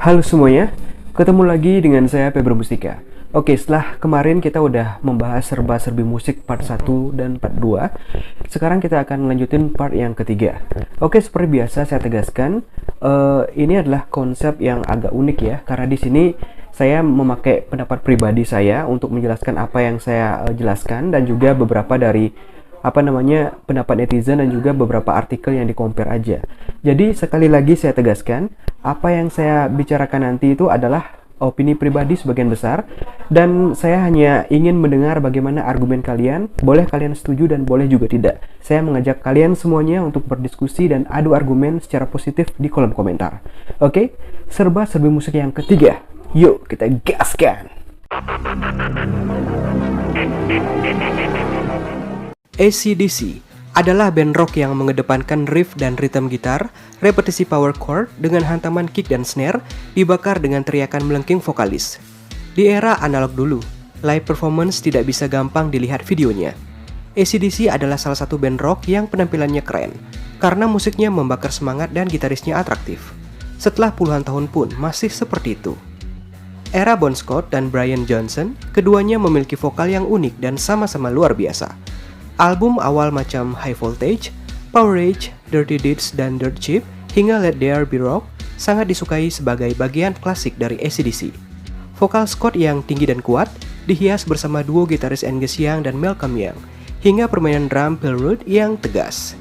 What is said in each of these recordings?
Halo semuanya, ketemu lagi dengan saya Febro Mustika. Oke, setelah kemarin kita udah membahas serba-serbi musik part 1 dan part 2. Sekarang kita akan lanjutin part yang ketiga. Oke, seperti biasa saya tegaskan, ini adalah konsep yang agak unik ya, karena di sini saya memakai pendapat pribadi saya untuk menjelaskan apa yang saya jelaskan, dan juga beberapa dari pendapat netizen dan juga beberapa artikel yang di-compare aja. Jadi sekali lagi saya tegaskan, apa yang saya bicarakan nanti itu adalah opini pribadi sebagian besar, dan saya hanya ingin mendengar bagaimana argumen kalian. Boleh kalian setuju dan boleh juga tidak. Saya mengajak kalian semuanya untuk berdiskusi dan adu argumen secara positif di kolom komentar. Oke, serba-serbi musik yang ketiga. Yuk kita gaskan. AC/DC adalah band rock yang mengedepankan riff dan ritme gitar, repetisi power chord dengan hantaman kick dan snare, dibakar dengan teriakan melengking vokalis. Di era analog dulu, live performance tidak bisa gampang dilihat videonya. AC/DC adalah salah satu band rock yang penampilannya keren, karena musiknya membakar semangat dan gitarisnya atraktif. Setelah puluhan tahun pun masih seperti itu. Era Bon Scott dan Brian Johnson, keduanya memiliki vokal yang unik dan sama-sama luar biasa. Album awal macam High Voltage, Power Age, Dirty Deeds, dan Dirt Cheap, hingga Let There Be Rock sangat disukai sebagai bagian klasik dari AC/DC. Vokal Scott yang tinggi dan kuat dihias bersama duo gitaris Angus Young dan Malcolm Young, hingga permainan drum Phil Rudd yang tegas.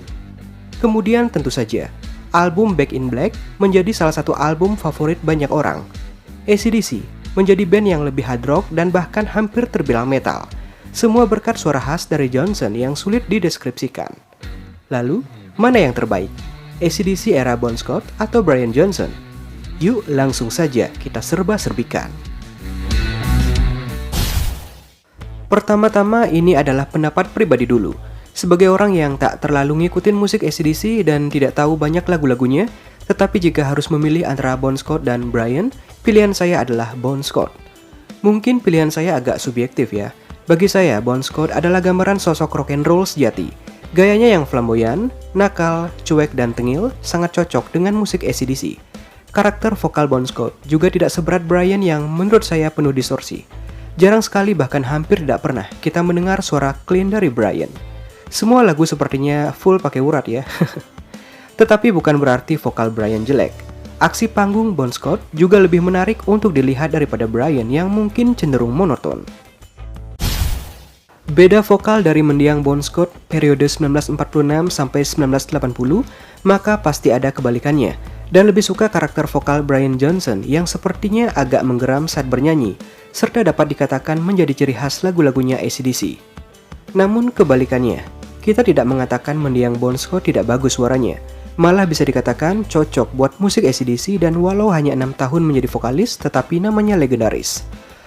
Kemudian tentu saja, album Back in Black menjadi salah satu album favorit banyak orang. AC/DC menjadi band yang lebih hard rock dan bahkan hampir terbilang metal. Semua berkat suara khas dari Johnson yang sulit dideskripsikan. Lalu, mana yang terbaik? AC/DC era Bon Scott atau Brian Johnson? Yuk langsung saja kita serba-serbikan. Pertama-tama ini adalah pendapat pribadi dulu. Sebagai orang yang tak terlalu ngikutin musik AC/DC dan tidak tahu banyak lagu-lagunya, tetapi jika harus memilih antara Bon Scott dan Brian, pilihan saya adalah Bon Scott. Mungkin pilihan saya agak subjektif ya. Bagi saya, Bon Scott adalah gambaran sosok rock and roll sejati. Gayanya yang flamboyan, nakal, cuek, dan tengil sangat cocok dengan musik AC/DC. Karakter vokal Bon Scott juga tidak seberat Brian yang menurut saya penuh distorsi. Jarang sekali, bahkan hampir tidak pernah kita mendengar suara clean dari Brian. Semua lagu sepertinya full pakai urat ya. Tetapi bukan berarti vokal Brian jelek. Aksi panggung Bon Scott juga lebih menarik untuk dilihat daripada Brian yang mungkin cenderung monoton. Beda vokal dari mendiang Bon Scott periode 1946 sampai 1980, maka pasti ada kebalikannya, dan lebih suka karakter vokal Brian Johnson yang sepertinya agak menggeram saat bernyanyi, serta dapat dikatakan menjadi ciri khas lagu-lagunya AC/DC. Namun kebalikannya, kita tidak mengatakan mendiang Bon Scott tidak bagus suaranya, malah bisa dikatakan cocok buat musik AC/DC, dan walau hanya 6 tahun menjadi vokalis, tetapi namanya legendaris.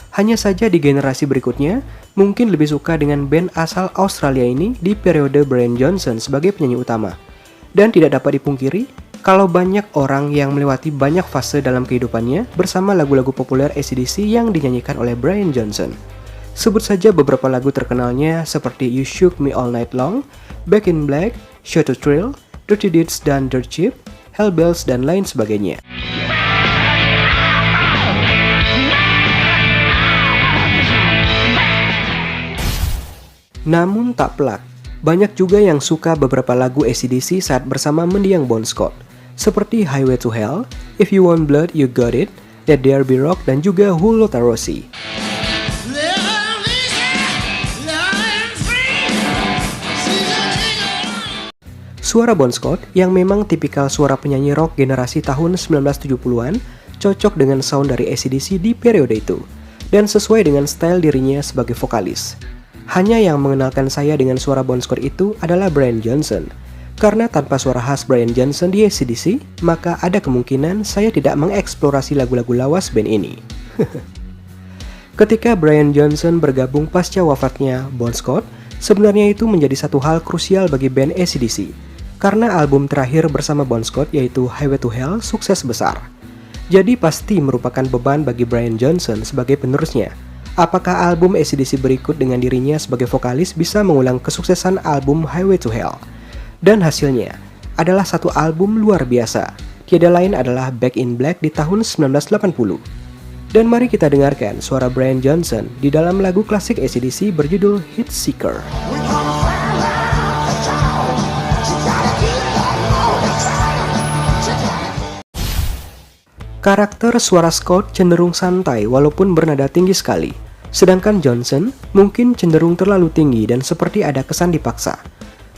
Hanya saja di generasi berikutnya, mungkin lebih suka dengan band asal Australia ini di periode Brian Johnson sebagai penyanyi utama. Dan tidak dapat dipungkiri, kalau banyak orang yang melewati banyak fase dalam kehidupannya bersama lagu-lagu populer AC/DC yang dinyanyikan oleh Brian Johnson. Sebut saja beberapa lagu terkenalnya seperti You Shook Me All Night Long, Back in Black, Show to Thrill, Dirty Deeds dan Dirt Cheap, Hell Bells, dan lain sebagainya. Namun tak pelak, banyak juga yang suka beberapa lagu AC/DC saat bersama mendiang Bon Scott, seperti Highway to Hell, If You Want Blood You Got It, Let There Be Rock, dan juga Hulota Rossi. Suara Bon Scott yang memang tipikal suara penyanyi rock generasi tahun 1970-an cocok dengan sound dari AC/DC di periode itu, dan sesuai dengan style dirinya sebagai vokalis. Hanya yang mengenalkan saya dengan suara Bon Scott itu adalah Brian Johnson. Karena tanpa suara khas Brian Johnson di AC/DC, maka ada kemungkinan saya tidak mengeksplorasi lagu-lagu lawas band ini. Ketika Brian Johnson bergabung pasca wafatnya Bon Scott, sebenarnya itu menjadi satu hal krusial bagi band AC/DC. Karena album terakhir bersama Bon Scott yaitu Highway to Hell sukses besar. Jadi pasti merupakan beban bagi Brian Johnson sebagai penerusnya. Apakah album AC/DC berikut dengan dirinya sebagai vokalis bisa mengulang kesuksesan album Highway to Hell? Dan hasilnya adalah satu album luar biasa, tiada lain adalah Back in Black di tahun 1980. Dan mari kita dengarkan suara Brian Johnson di dalam lagu klasik AC/DC berjudul Heat Seeker. Karakter suara Scott cenderung santai walaupun bernada tinggi sekali. Sedangkan Johnson mungkin cenderung terlalu tinggi dan seperti ada kesan dipaksa.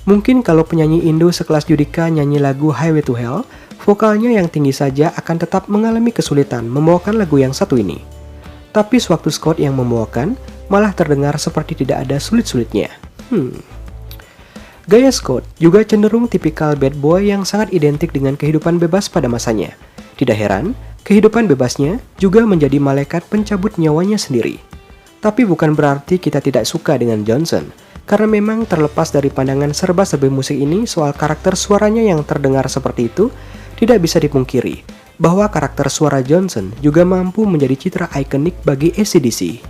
Mungkin kalau penyanyi Indo sekelas Judika nyanyi lagu Highway to Hell, vokalnya yang tinggi saja akan tetap mengalami kesulitan membawakan lagu yang satu ini. Tapi sewaktu Scott yang membawakan, malah terdengar seperti tidak ada sulit-sulitnya. Gaya Scott juga cenderung tipikal bad boy yang sangat identik dengan kehidupan bebas pada masanya. Tidak heran, kehidupan bebasnya juga menjadi malaikat pencabut nyawanya sendiri. Tapi bukan berarti kita tidak suka dengan Johnson, karena memang terlepas dari pandangan serba-serbi musik ini soal karakter suaranya yang terdengar seperti itu, tidak bisa dipungkiri bahwa karakter suara Johnson juga mampu menjadi citra ikonik bagi AC/DC.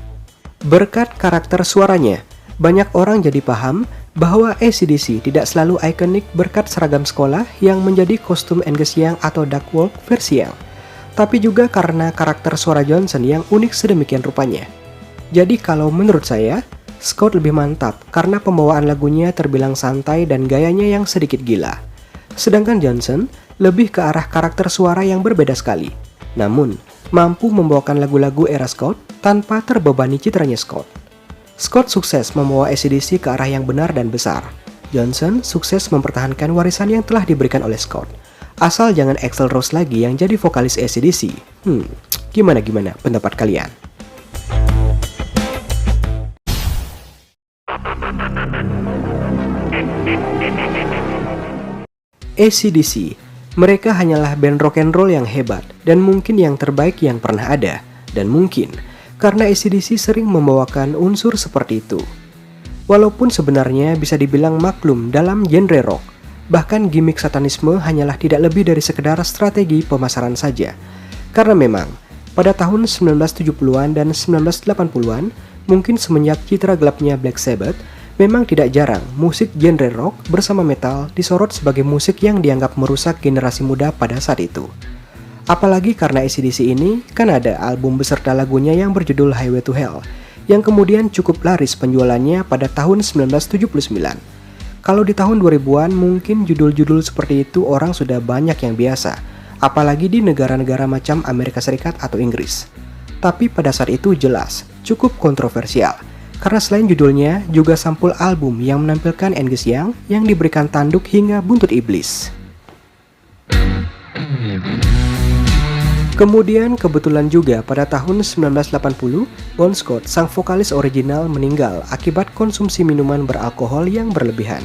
Berkat karakter suaranya, banyak orang jadi paham bahwa AC/DC tidak selalu ikonik berkat seragam sekolah yang menjadi kostum Angus Young atau Duckworth versi Young, tapi juga karena karakter suara Johnson yang unik sedemikian rupanya. Jadi kalau menurut saya, Scott lebih mantap karena pembawaan lagunya terbilang santai dan gayanya yang sedikit gila. Sedangkan Johnson lebih ke arah karakter suara yang berbeda sekali, namun mampu membawakan lagu-lagu era Scott tanpa terbebani citranya Scott. Scott sukses membawa AC/DC ke arah yang benar dan besar. Johnson sukses mempertahankan warisan yang telah diberikan oleh Scott. Asal jangan Axl Rose lagi yang jadi vokalis AC/DC. Gimana pendapat kalian? AC/DC, mereka hanyalah band rock and roll yang hebat dan mungkin yang terbaik yang pernah ada. Dan mungkin karena AC/DC sering membawakan unsur seperti itu. Walaupun sebenarnya bisa dibilang maklum dalam genre rock, bahkan gimmick satanisme hanyalah tidak lebih dari sekedar strategi pemasaran saja. Karena memang, pada tahun 1970-an dan 1980-an, mungkin semenjak citra gelapnya Black Sabbath, memang tidak jarang musik genre rock bersama metal disorot sebagai musik yang dianggap merusak generasi muda pada saat itu. Apalagi karena AC/DC ini kan ada album beserta lagunya yang berjudul Highway to Hell, yang kemudian cukup laris penjualannya pada tahun 1979. Kalau di tahun 2000-an mungkin judul-judul seperti itu orang sudah banyak yang biasa, apalagi di negara-negara macam Amerika Serikat atau Inggris. Tapi pada saat itu jelas cukup kontroversial, karena selain judulnya juga sampul album yang menampilkan Angus Young yang diberikan tanduk hingga buntut iblis. Kemudian kebetulan juga pada tahun 1980, Bon Scott, sang vokalis original meninggal akibat konsumsi minuman beralkohol yang berlebihan.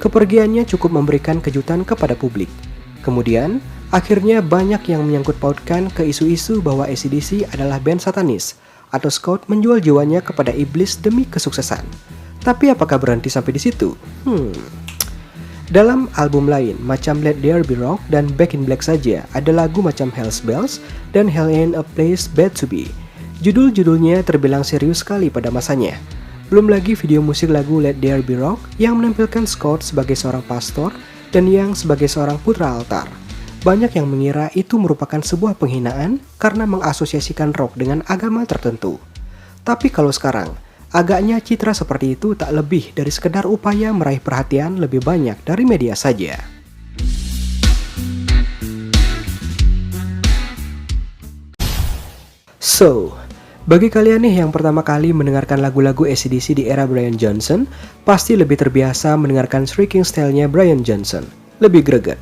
Kepergiannya cukup memberikan kejutan kepada publik. Kemudian, akhirnya banyak yang menyangkut pautkan ke isu-isu bahwa AC/DC adalah band satanis, atau Scott menjual jiwanya kepada iblis demi kesuksesan. Tapi apakah berhenti sampai di situ? Dalam album lain macam Let There Be Rock dan Back in Black saja ada lagu macam Hell's Bells dan Hell Ain't a Place Bad to Be. Judul-judulnya terbilang serius sekali pada masanya. Belum lagi video musik lagu Let There Be Rock yang menampilkan Scott sebagai seorang pastor dan Young sebagai seorang putra altar. Banyak yang mengira itu merupakan sebuah penghinaan karena mengasosiasikan rock dengan agama tertentu. Tapi kalau sekarang, agaknya citra seperti itu tak lebih dari sekedar upaya meraih perhatian lebih banyak dari media saja. So, bagi kalian nih yang pertama kali mendengarkan lagu-lagu AC/DC di era Brian Johnson, pasti lebih terbiasa mendengarkan shrieking style-nya Brian Johnson, lebih greget.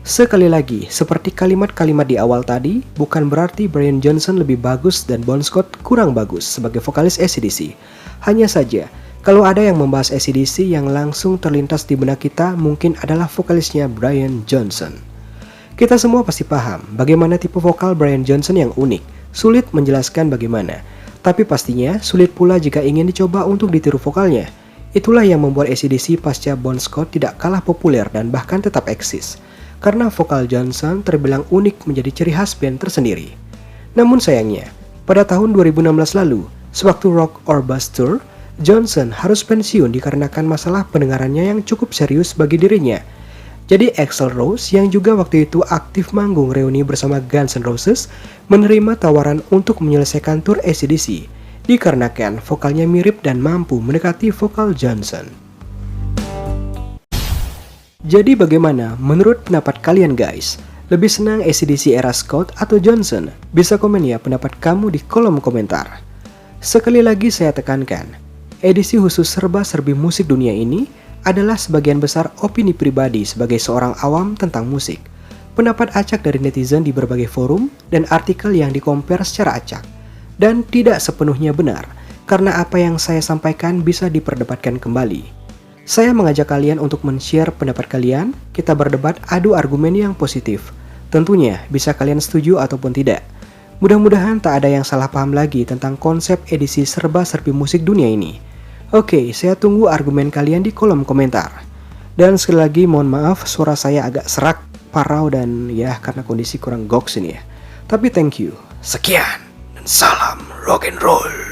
Sekali lagi, seperti kalimat-kalimat di awal tadi, bukan berarti Brian Johnson lebih bagus dan Bon Scott kurang bagus sebagai vokalis AC/DC. Hanya saja, kalau ada yang membahas AC/DC yang langsung terlintas di benak kita mungkin adalah vokalisnya Brian Johnson. Kita semua pasti paham bagaimana tipe vokal Brian Johnson yang unik, sulit menjelaskan bagaimana. Tapi pastinya sulit pula jika ingin dicoba untuk ditiru vokalnya. Itulah yang membuat AC/DC pasca Bon Scott tidak kalah populer dan bahkan tetap eksis. Karena vokal Johnson terbilang unik menjadi ciri khas band tersendiri. Namun sayangnya, pada tahun 2016 lalu, sewaktu Rock or Bust Tour, Johnson harus pensiun dikarenakan masalah pendengarannya yang cukup serius bagi dirinya. Jadi Axl Rose yang juga waktu itu aktif manggung reuni bersama Guns N' Roses menerima tawaran untuk menyelesaikan tur AC/DC dikarenakan vokalnya mirip dan mampu mendekati vokal Johnson. Jadi bagaimana menurut pendapat kalian guys? Lebih senang AC/DC era Scott atau Johnson? Bisa komen ya pendapat kamu di kolom komentar. Sekali lagi saya tekankan, edisi khusus serba-serbi musik dunia ini adalah sebagian besar opini pribadi sebagai seorang awam tentang musik. Pendapat acak dari netizen di berbagai forum dan artikel yang dikompar secara acak. Dan tidak sepenuhnya benar, karena apa yang saya sampaikan bisa diperdebatkan kembali. Saya mengajak kalian untuk men-share pendapat kalian, kita berdebat adu argumen yang positif. Tentunya bisa kalian setuju ataupun tidak. Mudah-mudahan tak ada yang salah paham lagi tentang konsep edisi serba-serbi musik dunia ini. Oke, saya tunggu argumen kalian di kolom komentar. Dan sekali lagi mohon maaf suara saya agak serak, parau dan ya karena kondisi kurang goks ini ya. Tapi thank you. Sekian dan salam rock and roll.